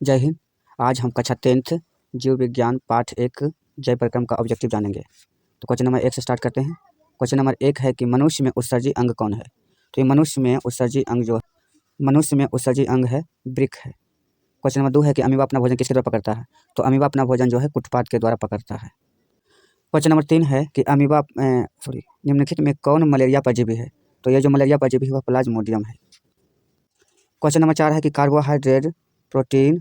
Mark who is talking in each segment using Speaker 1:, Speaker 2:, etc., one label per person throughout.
Speaker 1: जय हिंद। आज हम कक्षा 10th जीव विज्ञान पाठ 1 जैव परिक्रम का ऑब्जेक्टिव जानेंगे। तो क्वेश्चन नंबर 1 से स्टार्ट करते हैं। क्वेश्चन नंबर 1 है कि मनुष्य में उत्सर्जी अंग कौन है? तो ये मनुष्य में उत्सर्जी अंग है वृक्क है। क्वेश्चन नंबर 2 है कि अमीबा अपना भोजन किसके द्वारा पकड़ता है? तो अमीबा अपना भोजन जो है कुटपाद के द्वारा पकड़ता है। क्वेश्चन नंबर 3 है कि निम्नलिखित में कौन मलेरिया परजीवी है? तो ये जो मलेरिया परजीवी है वह प्लाज्मोडियम है। क्वेश्चन नंबर 4 है कि कार्बोहाइड्रेट, प्रोटीन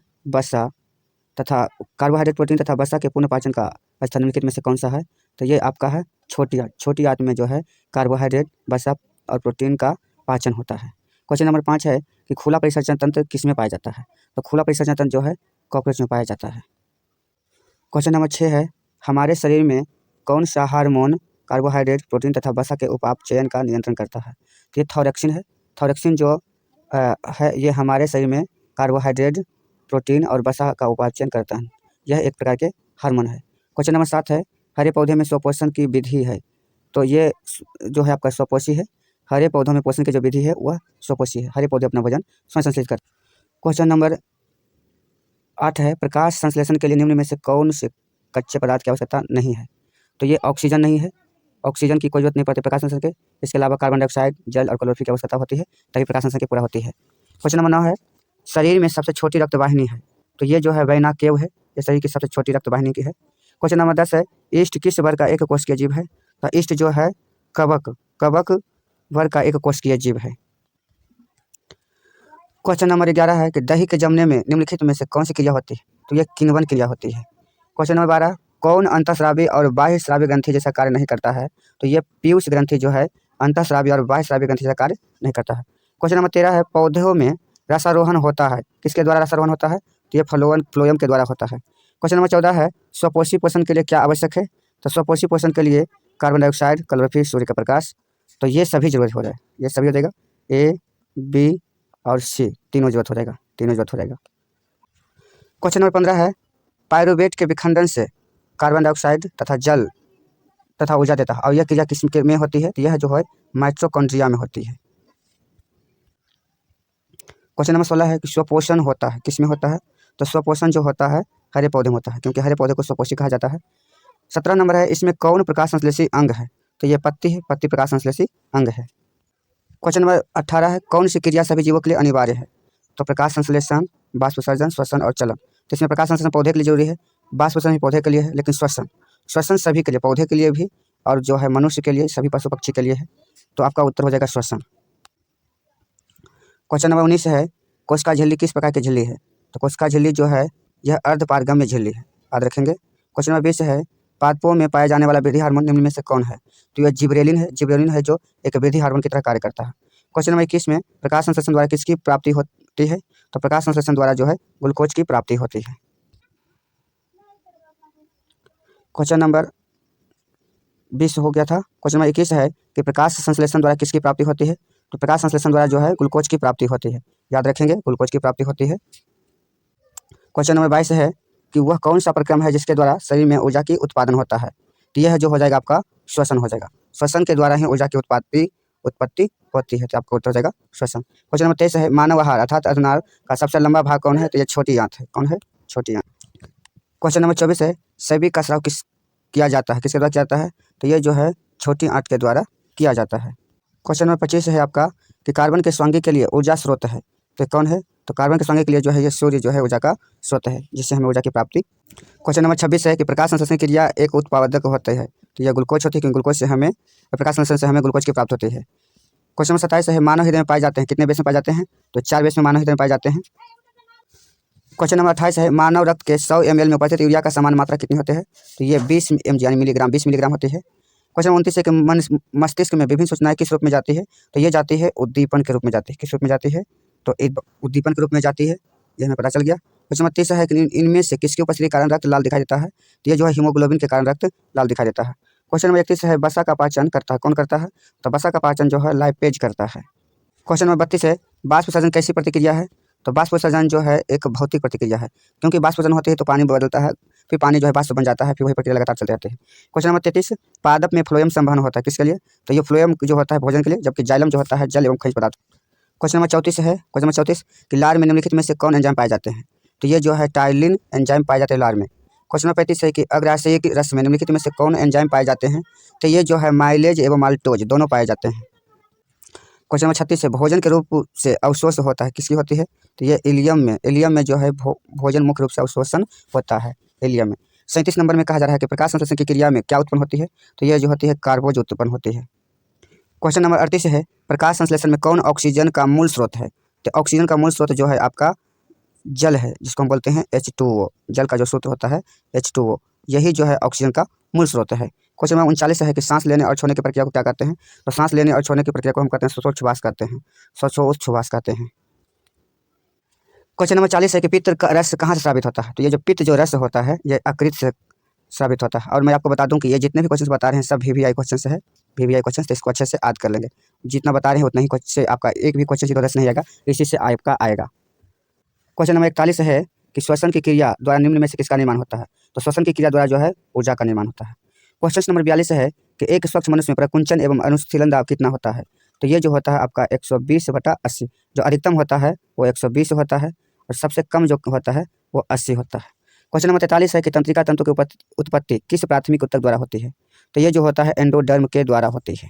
Speaker 1: तथा वसा के पूर्ण पाचन का स्थान निम्नलिखित में से कौन सा है? तो ये आपका है छोटी आंत में जो है कार्बोहाइड्रेट, वसा और प्रोटीन का पाचन होता है। क्वेश्चन नंबर 5 है कि खुला परिसंचरण तंत्र किस में पाया जाता है? तो खुला परिसंचरण तंत्र जो है कॉकरोच में पाया जाता है। क्वेश्चन नंबर 6 है हमारे शरीर में कौन सा हार्मोन कार्बोहाइड्रेट, प्रोटीन तथा वसा के उपाप चयन का नियंत्रण करता है? तो ये थायरोक्सिन है। थायरोक्सिन जो है ये हमारे शरीर में कार्बोहाइड्रेट, प्रोटीन और वसा का उपापचयन करता है। यह एक प्रकार के हार्मोन है। क्वेश्चन नंबर 7 है हरे पौधे में स्वपोषण की विधि है। तो ये जो है आपका स्वपोषी है। हरे पौधों में पोषण की जो विधि है वह स्वपोषी है। हरे पौधे अपना भोजन स्वयं संश्लेषित करते हैं। क्वेश्चन नंबर 8 है प्रकाश संश्लेषण के लिए निम्न में से कौन से कच्चे पदार्थ की आवश्यकता नहीं है? तो ये ऑक्सीजन नहीं है। ऑक्सीजन की कोई जरूरत नहीं पड़ती प्रकाश संश्लेषण के। इसके अलावा कार्बन डाइऑक्साइड, जल और क्लोरोफिल की आवश्यकता होती है तभी प्रकाश संश्लेषण की पूरा होती है। क्वेश्चन नंबर 9 है शरीर में सबसे छोटी रक्तवाहिनी है। तो ये जो है वेना केव है। ये शरीर की सबसे छोटी रक्तवाहिनी की है। क्वेश्चन नंबर 10 है ईस्ट किस वर्ग का एक कोशिकीय जीव है? तो ईस्ट जो है कवक वर्ग का एक कोशिकीय जीव है। क्वेश्चन नंबर 11 है कि दही के जमने में निम्नलिखित में से कौन सी क्रिया होती है? तो ये किण्वन क्रिया होती है। क्वेश्चन नंबर 12 कौन अंतःस्रावी और बाह्य स्रावी ग्रंथि जैसा कार्य नहीं करता है? तो ये पीयूष ग्रंथि जो है अंतःस्रावी और बाह्य स्रावी ग्रंथि जैसा कार्य नहीं करता है। क्वेश्चन नंबर 13 है पौधों में रसारोहण होता है किसके द्वारा रसारोहण होता है? तो ये फ्लोएम के द्वारा होता है। क्वेश्चन नंबर 14 है स्वपोषी पोषण के लिए क्या आवश्यक है? तो स्वपोषी पोषण के लिए कार्बन डाइऑक्साइड, क्लोरोफिल, सूर्य का प्रकाश, तो ये सभी जरूरत हो जाए। ये सभी हो जाएगा A, B और C तीनों जरूरत हो जाएगा। क्वेश्चन नंबर 15 है पायरुवेट के विखंडन से कार्बन डाइऑक्साइड तथा जल तथा ऊर्जा देता है और यह क्रिया किस में होती है? तो यह जो है माइटोकॉन्ड्रिया में होती है। क्वेश्चन नंबर 16 है कि स्वपोषण होता है किस में होता है? तो स्वपोषण जो होता है हरे पौधे में होता है क्योंकि हरे पौधे को स्वपोषी कहा जाता है। 17 नंबर है इसमें कौन प्रकाश संश्लेषी अंग है? तो ये पत्ती है। पत्ती प्रकाश संश्लेषी अंग है। क्वेश्चन नंबर 18 है कौन सी क्रिया सभी जीवों के लिए अनिवार्य है? तो प्रकाश संश्लेषण, बाष्पोत्सर्जन, श्वसन और चलन। तो इसमें प्रकाश संश्लेषण पौधे के लिए जरूरी है, बाष्पोत्सर्जन भी पौधे के लिए है, लेकिन श्वसन सभी के लिए, पौधे के लिए भी और जो है मनुष्य के लिए, सभी पशु पक्षी के लिए है। तो आपका उत्तर हो जाएगा श्वसन। क्वेश्चन नंबर 19 है कोशिका झिल्ली किस प्रकार की झिल्ली है? तो कोशिका झिल्ली जो है यह अर्धपारगम्य झिल्ली है, याद रखेंगे। क्वेश्चन नंबर 20 है पादपों में पाया जाने वाला वृद्धि हार्मोन निम्न में से कौन है? तो यह जिबरेलिन है जो एक वृद्धि हार्मोन की तरह कार्य करता है। क्वेश्चन नंबर 21 में प्रकाश संश्लेषण द्वारा किसकी प्राप्ति होती है? तो प्रकाश संश्लेषण द्वारा जो है ग्लूकोज की प्राप्ति होती है। क्वेश्चन नंबर 20 हो गया था। क्वेश्चन नंबर 21 है कि प्रकाश संश्लेषण द्वारा किसकी प्राप्ति होती है? तो प्रकाश संश्लेषण द्वारा जो है ग्लूकोज की प्राप्ति होती है, याद रखेंगे ग्लूकोज की प्राप्ति होती है। क्वेश्चन नंबर 22 है कि वह कौन सा प्रक्रम है जिसके द्वारा शरीर में ऊर्जा की उत्पादन होता है? तो यह जो हो जाएगा आपका श्वसन हो जाएगा। श्वसन के द्वारा ही ऊर्जा की उत्पत्ति होती है, तो आपको उत्तर हो जाएगा श्वसन। क्वेश्चन नंबर 23 है मानव आहार अर्थात अनार का सबसे लंबा भाग कौन है? तो यह छोटी आंत है। कौन है? छोटी आंत। क्वेश्चन नंबर 24 है सभी का स्राव किया जाता है किसके द्वारा किया जाता है? तो ये जो है छोटी आंत के द्वारा किया जाता है। क्वेश्चन नंबर 25 है आपका कि कार्बन के स्वांगी के लिए ऊर्जा स्रोत है, तो कौन है? तो कार्बन के स्वांगी के लिए जो है ये सूर्य जो है ऊर्जा का स्रोत है, जिससे हमें ऊर्जा की प्राप्ति। क्वेश्चन नंबर 26 है कि प्रकाश संश्लेषण क्रिया एक उत्पादक होती है, तो यह ग्लूकोज होती है क्योंकि ग्लूकोज से हमें प्रकाश संश्लेषण से हमें ग्लूकोज की प्राप्ति होती है। क्वेश्चन नंबर 27 है मानव हृदय में पाए जाते हैं कितने बेस में पाए जाते हैं? तो 4 बेस में मानव हृदय में पाए जाते हैं। क्वेश्चन नंबर 28 है मानव रक्त के 100 ml में उपस्थित यूरिया का समान मात्रा कितनी होती है? तो ये 20 mg यानी मिलीग्राम 20 मिलीग्राम होती है। क्वेश्चन 29 है कि मस्तिष्क में विभिन्न सूचनाएं किस रूप में जाती है? तो ये जाती है उद्दीपन के रूप में जाती है। किस रूप में जाती है? तो उद्दीपन के रूप में जाती है, ये हमें पता चल गया। क्वेश्चन नंबर 30 है कि इनमें से किसकी उपस्थिति के कारण रक्त लाल दिखाई देता है? तो ये जो है हीमोग्लोबिन के कारण रक्त लाल दिखाई देता है। क्वेश्चन नंबर 31 है वसा का पाचन करता है कौन करता है? तो वसा का पाचन जो है लाइपेज करता है। क्वेश्चन नंबर 32 है बाष्पोत्सर्जन कैसी प्रतिक्रिया है? तो बाष्पोत्सर्जन जो है एक भौतिक प्रतिक्रिया है, क्योंकि बाष्पोत्सर्जन होती है तो पानी बदलता है, फिर पानी जो है बाष्प बन जाता है, फिर वही प्रक्रिया लगातार चलते रहते हैं। क्वेश्चन नंबर 33 पादप में फ्लोएम संवहन होता है किसके लिए? तो ये फ्लोएम जो होता है भोजन के लिए, जबकि जाइलम जो होता है जल एवं खनिज पदार्थ। क्वेश्चन नंबर 34 है कि लार में निम्नलिखित में से कौन एंजाइम पाए जाते हैं? तो ये जो है टाइलिन एंजाइम पाए जाते हैं लार में। क्वेश्चन नंबर 35 है कि अग्राशयी की रस में निम्नलिखित में से कौन एंजाइम पाए जाते हैं? तो ये जो है माइलेज एवं माल्टोज दोनों पाए जाते हैं। क्वेश्चन नंबर 36 है भोजन के रूप से अवशोष होता है, किसकी होती है? तो ये इलियम में जो है भोजन मुख्य रूप से अवशोषण होता है इलियम में। 37 नंबर में कहा जा रहा है कि प्रकाश संश्लेषण की क्रिया में क्या उत्पन्न होती है? तो ये जो होती है कार्बोज उत्पन्न होती है। क्वेश्चन नंबर 38 है प्रकाश संश्लेषण में कौन ऑक्सीजन का मूल स्रोत है? तो ऑक्सीजन का मूल स्रोत जो है आपका जल है, जिसको हम बोलते हैं H2O। जल का जो सूत्र होता है H2O, यही जो है ऑक्सीजन का मूल स्रोत है। क्वेश्चन नंबर 39 है कि सांस लेने और छोड़ने की प्रक्रिया को क्या कहते हैं? तो सांस लेने और छोड़ने की प्रक्रिया को हम कहते हैं श्वासोच्छ्वास कहते हैं, श्वासोच्छ्वास कहते हैं। क्वेश्चन नंबर 40 है कि पित्त का रस कहाँ से स्रावित होता है? तो ये जो पित्त जो रस होता है ये यकृत से स्रावित होता है। और मैं आपको बता दूं कि ये जितने भी क्वेश्चन बता रहे हैं सब VVI क्वेश्चन है, VVI क्वेश्चन, तो इसको अच्छे से याद कर लेंगे। जितना बता रहे हैं उतना ही से आपका एक भी क्वेश्चन इधर से नहीं आएगा, इसी से आपका आएगा। क्वेश्चन नंबर 41 है कि श्वसन की क्रिया द्वारा निम्न में से किसका निर्माण होता है? तो श्वसन की क्रिया द्वारा जो है ऊर्जा का निर्माण होता है। क्वेश्चन नंबर 42 है कि एक स्वच्छ मनुष्य में प्रकुंचन एवं अनुशीलन दाब कितना होता है? तो ये जो होता है आपका 120/80। जो अधिकतम होता है वो 120 होता है और सबसे कम जो होता है वो 80 होता है। क्वेश्चन नंबर 43 है कि तंत्रिका तंतु की उत्पत्ति किस प्राथमिक ऊतक द्वारा होती है? तो ये जो होता है एंडोडर्म के द्वारा होती है।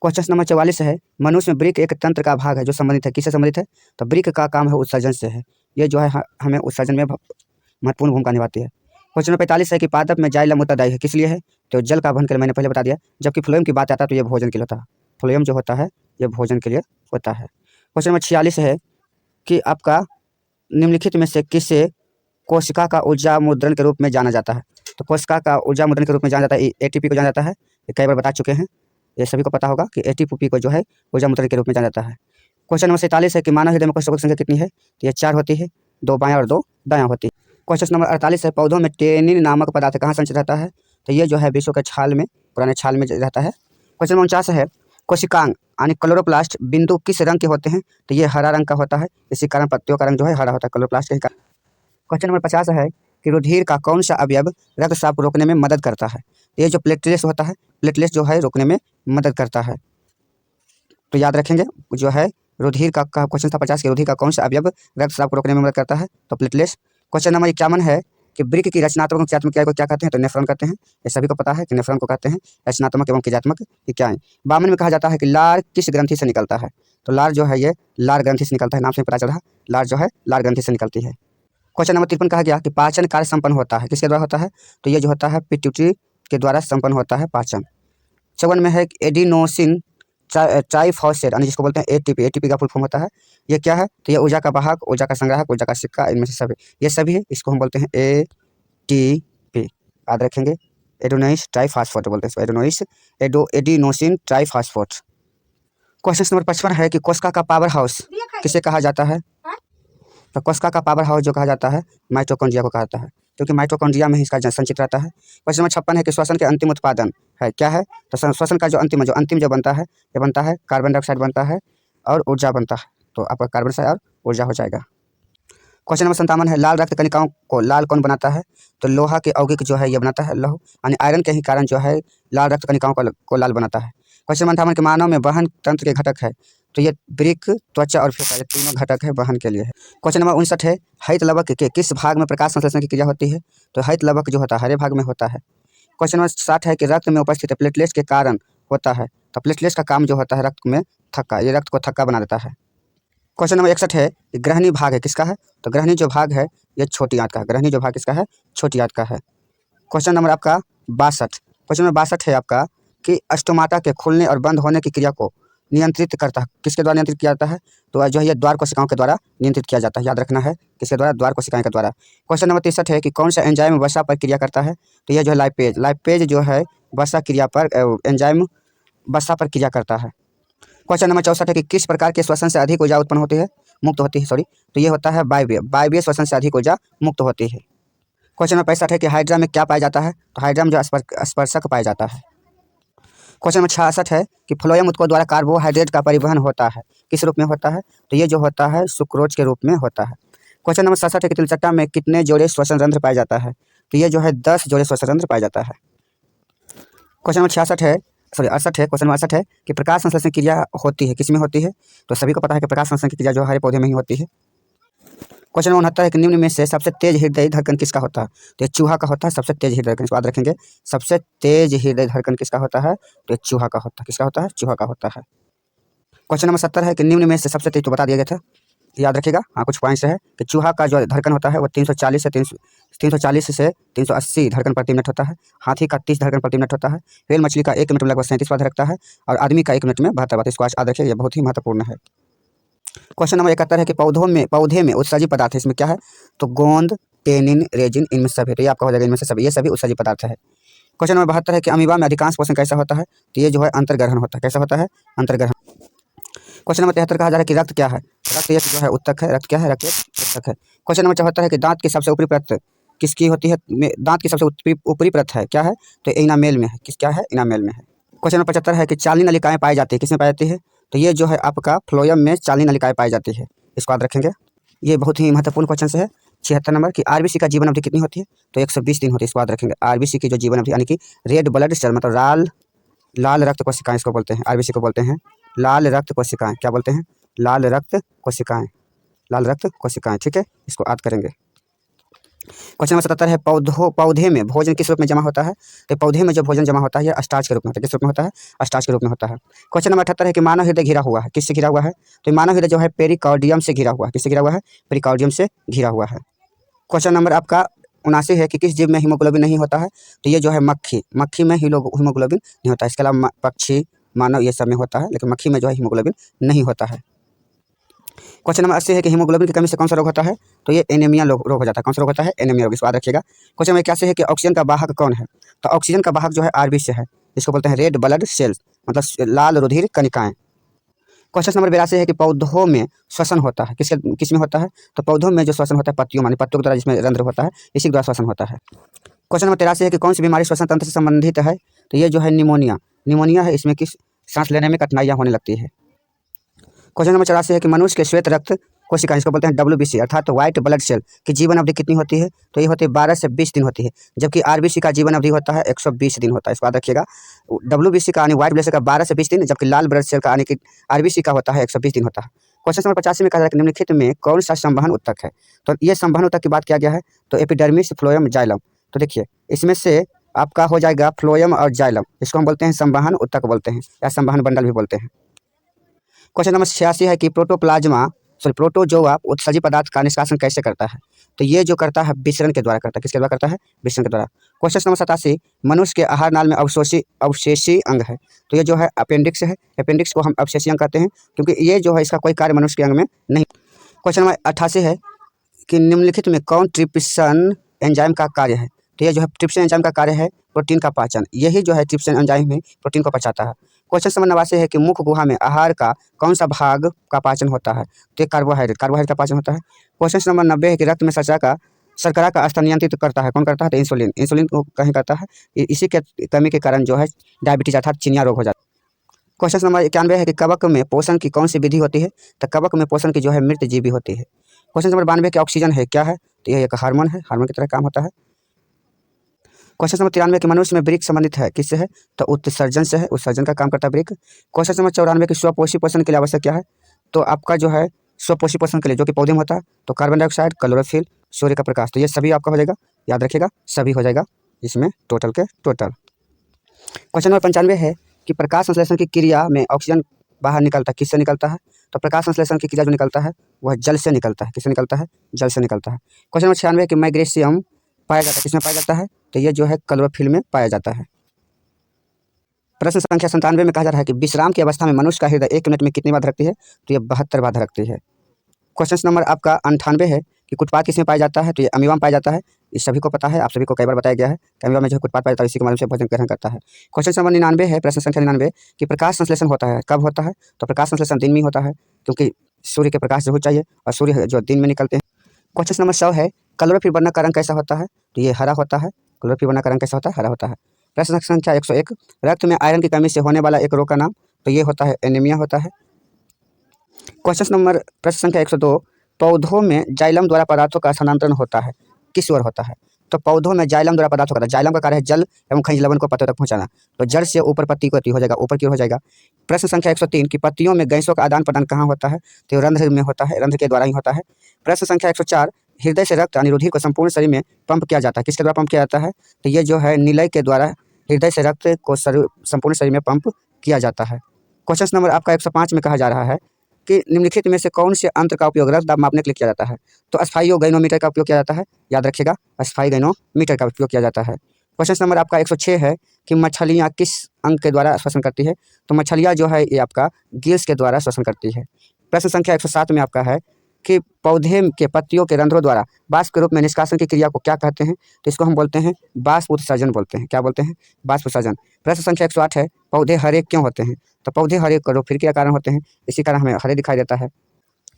Speaker 1: क्वेश्चन नंबर 44 है मनुष्य में वृक्क एक तंत्र का भाग है जो संबंधित है, किससे संबंधित है? तो वृक्क का काम है उत्सर्जन से है। ये जो है हमें उत्सर्जन में महत्वपूर्ण भूमिका निभाती है। क्वेश्चन नंबर 45 है कि पादप में जाइलम उत्तरदायी है, किस लिए है? तो जल का वहन के लिए मैंने पहले बता दिया। जबकि फ्लोएम की बात आता है तो ये भोजन के लिए होता है। फ्लोएम जो होता है ये भोजन के लिए होता है। क्वेश्चन नंबर 46 है कि आपका निम्नलिखित में से किसे कोशिका का ऊर्जा मुद्रण के रूप में जाना जाता है? तो कोशिका का ऊर्जा मुद्रण के रूप में जाना जाता है ATP को जाना जाता है। ये कई बार बता चुके हैं, ये सभी को पता होगा कि ATP को जो है ऊर्जा मुद्रण के रूप में जाना जाता है। क्वेश्चन नंबर 47 है कि मानव हृदय में कोशिकाओं की संख्या कितनी है? तो ये 4 होती है, 2 बायां और 2 दायां होती है। क्वेश्चन नंबर 48 है पौधों में टेनिन नामक पदार्थ कहाँ संचित रहता है? तो ये जो है विश्व के छाल में, पुराने छाल में रहता है। क्वेश्चन नंबर 49 है कोशिकांग यानी क्लोरोप्लास्ट बिंदु किस रंग के होते हैं? तो ये हरा रंग का होता है, इसी कारण पत्तियों का रंग जो है हरा होता है, क्लोरोप्लास्ट के कारण। क्वेश्चन नंबर 50 है कि रुधिर का कौन सा अवयव रक्तस्राव को रोकने में मदद करता है? ये जो प्लेटलेट्स होता है, प्लेटलेट्स जो है रोकने में मदद करता है। तो याद रखेंगे जो है रुधिर का क्वेश्चन था 50 के रुधिर का कौन सा अवयव रक्तस्राव को रोकने में मदद करता है? तो प्लेटलेट्स। क्वेश्चन नंबर 51 है कि वृक्क की रचनात्मक क्रियात्मक क्रिया को क्या कहते हैं? तो नेफ्रॉन कहते हैं। ये सभी को पता है कि नेफ्रॉन को कहते हैं रचनात्मक एवं क्रियात्मक क्रियाएं। 52 में कहा जाता है कि लार किस ग्रंथि से निकलता है? तो लार जो है ये लार ग्रंथि से निकलता है, नाम से पता चल रहा, लार जो है लार ग्रंथि से निकलती है। क्वेश्चन नंबर 53 कहा गया कि पाचन कार्य संपन्न होता है, किसके द्वारा होता है? तो ये जो होता है पिट्यूटरी के द्वारा संपन्न होता है पाचन। 54 में है एडिनोसिन ट्राइफॉस्फेट यानी जिसको बोलते हैं ATP का फुल फॉर्म होता है। ये क्या है? तो ये ऊर्जा का वाहक, ऊर्जा का संग्राहक, ऊर्जा का सिक्का, इनमें से सभी ये सभी है, इसको हम बोलते हैं ATP। याद रखेंगे एडोनोसिन ट्राइफॉस्फेट बोलते हैं, एडिनोसिन ट्राइफॉस्फेट। क्वेश्चन नंबर 55 है कि कोशिका का पावर हाउस किसे कहा जाता है? तो कोशिका का पावर हाउस जो कहा जाता है माइटोकॉन्ड्रिया को कहा जाता है, क्योंकि माइटोकॉन्ड्रिया में ही इसका संचित रहता है। क्वेश्चन नंबर 56 है कि श्वसन के अंतिम उत्पादन है, क्या है? तो श्वसन का जो अंतिम जो बनता है ये बनता है कार्बन डाइऑक्साइड बनता है और ऊर्जा बनता है। तो आपका कार्बन डाइऑक्साइड और ऊर्जा हो जाएगा। क्वेश्चन नंबर 57 है लाल रक्त कणिकाओं को लाल कौन बनाता है? तो लोहा के यौगिक जो है ये बनाता है, लौह यानी आयरन के ही कारण जो है लाल रक्त कणिकाओं को लाल बनाता है। क्वेश्चन नंबर 58 के मानव में वहन तंत्र के घटक है, तो ये वृक्क, त्वचा और फेफड़ा, ये तीनों घटक है वहन के लिए है। क्वेश्चन नंबर 59 है हरित लवक के किस भाग में प्रकाश संश्लेषण की क्रिया होती है? तो हरित लवक जो होता है हरे भाग में होता है। क्वेश्चन नंबर 60 है कि रक्त में उपस्थित प्लेटलेट्स के कारण होता है, तो प्लेटलेट्स का काम जो होता है रक्त में थक्का, ये रक्त को थक्का बना देता है। क्वेश्चन नंबर 61 है कि ग्रहणी भाग है किसका है? तो ग्रहणी जो भाग है ये छोटी आंत का है, ग्रहणी जो भाग किसका है? छोटी आंत का है। क्वेश्चन नंबर आपका 62, क्वेश्चन नंबर 62 है आपका कि स्टोमाटा के खुलने और बंद होने की क्रिया को नियंत्रित करता है, किसके द्वारा नियंत्रित किया जाता है? तो जो है ये द्वार कोशिकाओं के द्वारा नियंत्रित किया जाता है, याद रखना है किसके द्वारा? द्वार कोशिकाएं के द्वारा। क्वेश्चन नंबर 63 है कि कौन सा एंजाइम वसा पर क्रिया करता है? तो यह जो है लाइपेज जो है वसा क्रिया पर एंजाइम वसा पर क्रिया करता है। क्वेश्चन नंबर 64 है कि किस प्रकार के श्वसन से अधिक ऊर्जा उत्पन्न होती है, मुक्त होती है, तो ये होता है वायवीय श्वसन से अधिक ऊर्जा मुक्त होती है। क्वेश्चन नंबर 65 है कि हाइड्रा में क्या पाया जाता है? तो हाइड्रा में जो स्पर्शक पाया जाता है। क्वेश्चन नंबर 66 है कि फ्लोएम ऊतकों द्वारा कार्बोहाइड्रेट का परिवहन होता है, किस रूप में होता है? तो ये जो होता है सुक्रोज के रूप में होता है। क्वेश्चन नंबर 67 है कि तिलचट्टा में कितने जोड़े श्वसन रंध्र पाया जाता है? तो ये जो है 10 जोड़े श्वसन रंध्र पाया जाता है। क्वेश्चन नंबर 68 है क्वेश्चन नंबर 68 है कि प्रकाश संश्लेषण क्रिया होती है, किस में होती है? तो सभी को पता है कि प्रकाश संश्लेषण की क्रिया जो हरे पौधे में ही होती है। क्वेश्चन नंबर 69 है कि निम्न में से सबसे तेज हृदय धड़कन किसका होता है? तो ये चूहा का होता है सबसे तेज हृदय धड़कन, इसको याद रखेंगे। सबसे तेज हृदय धड़कन किसका होता है? तो ये चूहा का होता है। किसका होता है? चूहा का होता है। क्वेश्चन नंबर 70 है कि निम्न में से सबसे तेज, तो बता दिया गया था, याद रखिएगा। हाँ, कुछ पॉइंट्स है कि चूहा का जो धड़कन होता है वो 340 से 380 धड़कन प्रति मिनट होता है। हाथी का 30 धड़कन प्रति मिनट होता है। व्हेल मछली का 1 मिनट में लगभग 37 बार धड़कता है और आदमी का 1 मिनट में 72 बार। इसको आज याद रखिए, ये बहुत ही महत्वपूर्ण है। क्वेश्चन नंबर 71 है कि पौधे में उत्सर्जी पदार्थ है, इसमें क्या है? तो गोंद, टेनिन, रेजिन, इनमें सब है। तो ये आपका हो जाएगा, इनमें से सभी, ये सभी उत्सर्जी पदार्थ है। क्वेश्चन नंबर 72 है कि अमीबा में अधिकांश पोषण कैसा होता है? तो ये जो है अंतर्ग्रहण होता है। कैसा होता है? अंतर्ग्रहण। क्वेश्चन नंबर 73 कहा जा रहा है कि रक्त क्या है? रक्त एक जो है उत्तक है। रक्त क्या है? रक्त एक उत्तक है। क्वेश्चन नंबर 74 है कि दांत की सबसे ऊपरी परत किसकी होती है? दांत की सबसे ऊपरी परत है क्या है? तो इनामेल में है। क्या है? इनामेल में है। क्वेश्चन नंबर 75 है कि चालनी नलिकाएं पाई जाती है, किसमें पाई जाती है? तो ये जो है आपका फ्लोएम में चालनी नलिकाएं पाई जाती है। इसको याद रखेंगे, ये बहुत ही महत्वपूर्ण क्वेश्चन है। 76 नंबर की आरबीसी का जीवन अवधि कितनी होती है? तो 120 दिन होती है। इसको याद रखेंगे। आरबीसी की जो जीवन अवधि यानी कि रेड ब्लड सेल मतलब लाल रक्त कोशिकाएं, इसको बोलते हैं। आरबीसी को बोलते हैं लाल रक्त कोशिकाएं। क्या बोलते हैं? लाल रक्त कोशिकाएं। लाल रक्त कोशिकाएं, ठीक है, इसको याद करेंगे। क्वेश्चन नंबर 77 है पौधे में भोजन किस रूप में जमा होता है? तो पौधे में जो भोजन जमा होता है यह स्टार्च के रूप में होता है। किस रूप में होता है? स्टार्च के रूप में होता है। क्वेश्चन नंबर 78 है कि मानव हृदय घिरा हुआ है, किससे घिरा हुआ है? तो मानव हृदय जो है पेरिकार्डियम से घिरा हुआ है। किससे घिरा हुआ है? पेरिकार्डियम से घिरा हुआ है। क्वेश्चन नंबर आपका 79 है कि किस जीव में हीमोग्लोबिन नहीं होता है? तो ये जो है मक्खी में हीमोग्लोबिन नहीं होता है। इसके अलावा पक्षी, मानव, ये सब में होता है, लेकिन मक्खी में जो है हीमोग्लोबिन नहीं होता है। क्वेश्चन नंबर 80 है कि हीमोग्लोबिन की कमी से कौन सा रोग होता है? तो ये एनीमिया रोग हो जाता है। कौन सा रोग होता है? एनीमिया रोग। इसको याद रखिएगा। क्वेश्चन नंबर 81 है कि ऑक्सीजन का वाहक कौन है? तो ऑक्सीजन का वाहक जो है आरबीसी है। इसको बोलते हैं रेड ब्लड सेल्स, मतलब लाल रुधिर कणिकाएं। क्वेश्चन नंबर 82 है कि पौधों में श्वसन होता है, किसमें होता है? तो पौधों में जो श्वसन होता है पत्तियों के द्वारा, जिसमें रंध्र होता है, इसी के द्वारा श्वसन होता है। क्वेश्चन नंबर 83 है कि कौन सी बीमारी श्वसन तंत्र से संबंधित है? तो ये जो है निमोनिया है। इसमें किस सांस लेने में कठिनाइयाँ होने लगती है। क्वेश्चन नंबर 84 है कि मनुष्य के श्वेत रक्त कोशिकाएं, इसको बोलते हैं WBC अर्थात व्हाइट ब्लड सेल की जीवन अवधि कितनी होती है? तो ये होती है 12 से 20 दिन होती है, जबकि आरबीसी का जीवन अवधि होता है 120 दिन होता है। इसको याद रखिएगा। WBC का यानी व्हाइट ब्लड सेल का 12 से 20 दिन, जबकि लाल ब्लड सेल का यानी कि आरबीसी का होता है 120 दिन होता है। क्वेश्चन नंबर 85 में कहा जाए कि निम्नलिखित में कौन सा संवहन ऊतक है? तो ये संवहन ऊतक की बात किया गया है, तो एपिडर्मिस, फ्लोएम, जाइलम। तो देखिए इसमें से आपका हो जाएगा फ्लोएम और जाइलम। इसको हम बोलते हैं संवहन ऊतक बोलते हैं, या संवहन बंडल भी बोलते हैं। क्वेश्चन नंबर 86 है कि प्रोटोजोआ उत्सर्जी पदार्थ का निष्कासन कैसे करता है? तो ये जो करता है विसरण के द्वारा करता है। किसके द्वारा करता है? विसरण के द्वारा। क्वेश्चन नंबर 87 मनुष्य के आहार नाल में अवशेषी अंग है। तो ये जो है अपेंडिक्स है। अपेंडिक्स को हम अवशेषी अंग कहते हैं, क्योंकि ये जो है इसका कोई कार्य मनुष्य के अंग में नहीं। क्वेश्चन नंबर 88 है कि निम्नलिखित में कौन ट्रिप्सिन एंजाइम का कार्य है? तो ये जो है ट्रिप्सिन एंजाइम का कार्य है प्रोटीन का पाचन। यही जो है ट्रिप्सिन एंजाइम में प्रोटीन को पचाता है। क्वेश्चन नंबर 89 है कि मुख गुहा में आहार का कौन सा भाग का पाचन होता है? तो ये कार्बोहाइड्रेट का पाचन होता है। क्वेश्चन नंबर 90 है कि रक्त में शर्करा का स्तर नियंत्रित करता है, कौन करता है? तो इंसुलिन को कहीं करता है। इसी के कमी के कारण जो है डायबिटीज अर्थात चिनिया रोग हो जाता है। क्वेश्चन नंबर 91 है कि कवक में पोषण की कौन सी विधि होती है? तो कवक में पोषण की जो है मृत जीवी होती है। क्वेश्चन नंबर 92 कि ऑक्सीजन है क्या है? तो यह एक हार्मोन है, हार्मोन की तरह काम होता है। क्वेश्चन नंबर 93 कि मनुष्य में वृक्क संबंधित है, किससे है? तो उत्सर्जन से है, उत्सर्जन का काम करता है वृक्क। क्वेश्चन नंबर 94 कि स्वपोषी पोषण के लिए आवश्यक क्या है? तो आपका जो है स्वपोषी पोषण के लिए जो कि पौधे में होता है, तो कार्बन डाइऑक्साइड, क्लोरोफिल, सूर्य का प्रकाश। तो ये सभी आपका हो जाएगा, याद रखिएगा, सभी हो जाएगा इसमें टोटल के टोटल। क्वेश्चन नंबर 95 है कि प्रकाश संश्लेषण की क्रिया में ऑक्सीजन बाहर निकलता है, किससे निकलता है? तो प्रकाश संश्लेषण की क्रिया जो निकलता है वह जल से निकलता है। किससे निकलता है? जल से निकलता है। क्वेश्चन नंबर 96 है कि मैग्नीशियम पाया जाता है, किसमें पाया जाता है? तो ये जो है क्लोरोफिल में पाया जाता है। प्रश्न संख्या 97 में कहा जा रहा है कि विश्राम की अवस्था में मनुष्य का हृदय 1 मिनट में कितनी बार धड़कती है? तो ये 72 बार धड़कती है। क्वेश्चन नंबर आपका 98 है कि कुटपाथ किसमें पाया जाता है? तो ये अमीबा में पाया जाता है। इस सभी को पता है, आप सभी को कई बार बताया गया है कि अमीबा में जो कुटपाथ पाया जाता है, इसी के माध्यम से भोजन ग्रहण करता है। क्वेश्चन नंबर 99 है, प्रश्न संख्या 99 कि प्रकाश संश्लेषण होता है, कब होता है? तो प्रकाश संश्लेषण दिन में होता है, क्योंकि सूर्य के प्रकाश जरूर चाहिए और सूर्य जो दिन में निकलते हैं। क्वेश्चन नंबर 100 है क्लोरोफिल बनने का रंग कैसा होता है? तो ये हरा होता है। क्लोरोफिल बनने का रंग कैसा होता है? हरा होता है। प्रश्न संख्या 101 रक्त में आयरन की कमी से होने वाला एक रोग का नाम? तो ये होता है एनीमिया होता है। प्रश्न संख्या 102 पौधों में जाइलम द्वारा पदार्थों का स्थानांतरण होता है, किस ओर होता है? तो पौधों में जाइलम द्वारा पदार्थ होता है। जाइलम का कार्य है जल एवं खनिज लवण को पत्तों तक पहुंचाना। तो जड़ से ऊपर पत्ती को हो जाएगा, ऊपर की ओर हो जाएगा। प्रश्न संख्या 103 कि पत्तियों में गैसों का आदान प्रदान कहाँ होता है? तो रंध्र में होता है, रंध्र के द्वारा ही होता है। प्रश्न संख्या 104 हृदय से रक्त अनिरुद्धि को संपूर्ण शरीर में पंप किया जाता है, किसके द्वारा पंप किया जाता है? तो ये जो है निलय के द्वारा हृदय से रक्त को संपूर्ण शरीर में पंप किया जाता है। क्वेश्चन नंबर आपका 105 में कहा जा रहा है कि निम्नलिखित में से कौन से यंत्र का उपयोग रक्त दाब मापने के लिए किया जाता है? तो अस्थायी गैनोमीटर का उपयोग किया जाता है, याद रखिएगा, अस्थायी गैनोमीटर का उपयोग किया जाता है। क्वेश्चन नंबर आपका 106 है कि मछलियाँ किस अंग के द्वारा श्वसन करती है? तो मछलियाँ जो है ये आपका गिल्स के द्वारा श्वसन करती है। प्रश्न संख्या 107 में आपका है कि पौधे के पत्तियों के रंध्रों द्वारा बाष्प के रूप में निष्कासन की क्रिया को क्या कहते हैं? तो इसको हम बोलते हैं बाष्प उत्सर्जन बोलते हैं। क्या बोलते हैं? बाष्प उत्सर्जन। प्रश्न संख्या 108 है पौधे हरे क्यों होते हैं? तो पौधे हरे करो फिर क्या कारण होते हैं, इसी कारण हमें हरे दिखाई देता है।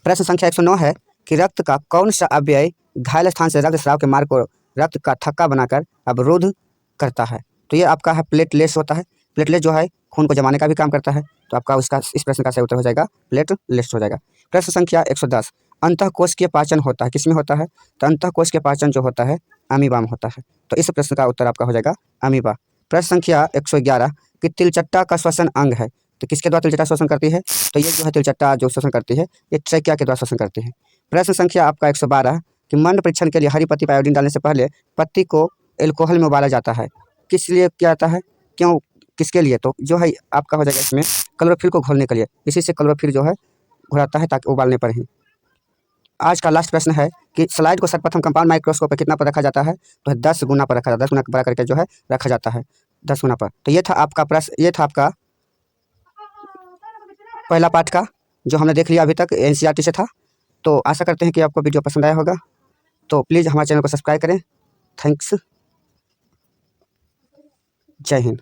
Speaker 1: प्रश्न संख्या 109 है कि रक्त का कौन सा अवयव घायल स्थान से रक्त स्राव के मार्ग को रक्त का थक्का बनाकर अवरोध करता है? तो ये आपका है प्लेटलेट्स होता है। प्लेटलेट जो है खून को जमाने का भी काम करता है। तो आपका उसका इस प्रश्न का सही उत्तर हो जाएगा प्लेटलेट्स हो जाएगा। प्रश्न संख्या 110 अंतःकोशिकीय पाचन होता है, किसमें होता है? तो अंतःकोशिकीय पाचन जो होता है अमीबा में होता है। तो इस प्रश्न का उत्तर आपका हो जाएगा अमीबा। प्रश्न संख्या 111 कि तिलचट्टा का श्वसन अंग है, तो किसके द्वारा तिलचट्टा श्वसन करती है? तो ये जो है तिलचट्टा जो श्वसन करती है ये ट्रेकिया के द्वारा श्वसन करती है। प्रश्न संख्या आपका 112 कि मंड परीक्षण के लिए हरी पत्ती पर आयोडीन डालने से पहले पत्ती को एल्कोहल में उबाला जाता है, किस लिए किया जाता है, क्यों, किसके लिए? तो जो है आपका हो जाएगा इसमें क्लोरोफिल को घोलने के लिए, इसी से क्लोरोफिल जो है घोलाता है ताकि उबालने पर ही। आज का लास्ट प्रश्न है कि स्लाइड को सर्वप्रथम कंपाउंड माइक्रोस्कोप पर कितना पर रखा जाता है? तो 10 गुना पर रखा जाता है, 10 गुना बड़ा करके जो है रखा जाता है 10 गुना पर। तो ये था आपका प्रश्न, ये था आपका पहला पार्ट का जो हमने देख लिया अभी तक एनसीईआरटी से था। तो आशा करते हैं कि आपको वीडियो पसंद आया होगा। तो प्लीज़ हमारे चैनल को सब्सक्राइब करें। थैंक्स। जय हिंद।